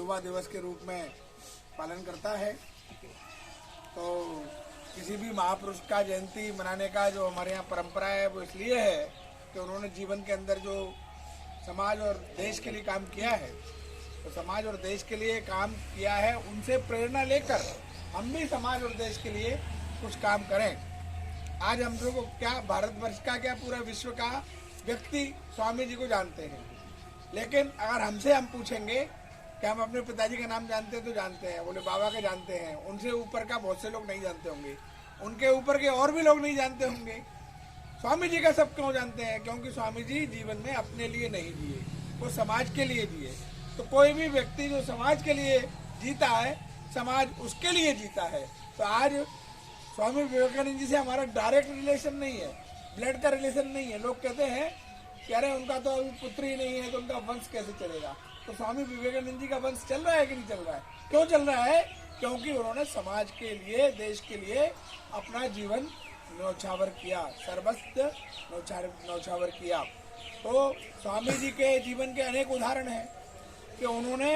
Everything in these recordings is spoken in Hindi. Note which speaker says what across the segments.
Speaker 1: युवा दिवस के रूप में पालन करता है। तो किसी भी महापुरुष का जयंती मनाने का जो हमारे यहाँ परंपरा है वो इसलिए है कि उन्होंने जीवन के अंदर जो समाज और देश के लिए काम किया है, तो समाज और देश के लिए काम किया है, उनसे प्रेरणा लेकर हम भी समाज और देश के लिए कुछ काम करें। आज हम लोग क्या भारतवर्ष का क्या पूरा विश्व का व्यक्ति स्वामी जी को जानते हैं, लेकिन अगर हमसे हम पूछेंगे कि हम अपने पिताजी का नाम जानते हैं तो जानते हैं, बोले बाबा के जानते हैं, उनसे ऊपर का बहुत से लोग नहीं जानते होंगे, उनके ऊपर के और भी लोग नहीं जानते होंगे। स्वामी जी का सब क्यों जानते हैं? क्योंकि स्वामी जी जीवन में अपने लिए नहीं जिए, वो समाज के लिए जिए। तो कोई भी व्यक्ति जो समाज के लिए जीता है, समाज उसके लिए जीता है। तो आज स्वामी विवेकानंद जी से हमारा डायरेक्ट रिलेशन नहीं है, ब्लड का रिलेशन नहीं है। लोग कहते हैं कि अरे उनका तो अभी पुत्र ही नहीं है तो उनका वंश कैसे चलेगा? तो स्वामी विवेकानंद जी का वंश चल रहा है कि नहीं चल रहा है? क्यों चल रहा है? क्योंकि उन्होंने समाज के लिए, देश के लिए अपना जीवन न्यौछावर किया, सर्वस्व न्यौछावर किया। तो स्वामी जी के जीवन के अनेक उदाहरण हैं कि उन्होंने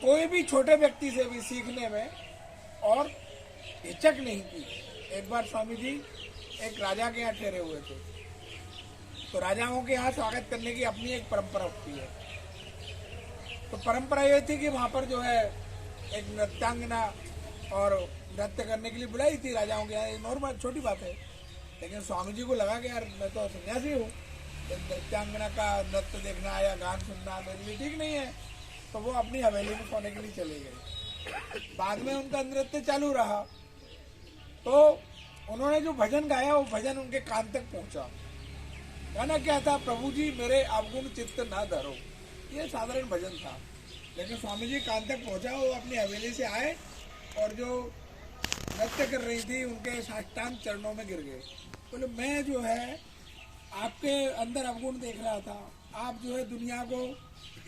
Speaker 1: कोई भी छोटे व्यक्ति से भी सीखने में और हिचक नहीं की। एक बार स्वामी जी एक राजा के यहाँ ठहरे हुए थे, तो राजाओं के यहाँ स्वागत करने की अपनी एक परंपरा होती है। तो परंपरा ये थी कि वहाँ पर जो है एक नृत्यांगना और नृत्य करने के लिए बुलाई थी राजाओं के यहाँ, नॉर्मल छोटी बात है। लेकिन स्वामी जी को लगा कि यार मैं तो सन्यासी हूँ, नृत्यांगना का नृत्य देखना या गान सुनना मेरे लिए ठीक नहीं है। तो वो अपनी हवेली में सोने के लिए चले गए। बाद में उनका नृत्य चालू रहा, तो उन्होंने जो भजन गाया वो भजन उनके कान तक पहुंचा। गाना क्या था? प्रभु जी मेरे अवगुण चित्त ना धरो, ये साधारण भजन था। लेकिन स्वामी जी कान तक पहुंचा, वो अपनी हवेली से आए और जो नृत्य कर रही थी उनके साष्टांग चरणों में गिर गए। बोले मैं जो है आपके अंदर अवगुण देख रहा था, आप जो है दुनिया को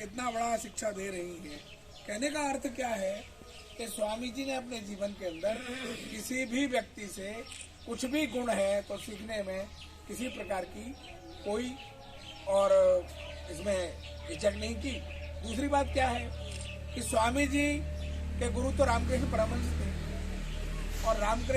Speaker 1: इतना बड़ा शिक्षा दे रही हैं। कहने का अर्थ क्या है कि स्वामी जी ने अपने जीवन के अंदर किसी भी व्यक्ति से कुछ भी गुण है तो सीखने में किसी प्रकार की कोई और इसमें हिचक नहीं की। दूसरी बात क्या है कि स्वामी जी के गुरु तो रामकृष्ण परमहंस थे, और रामकृष्ण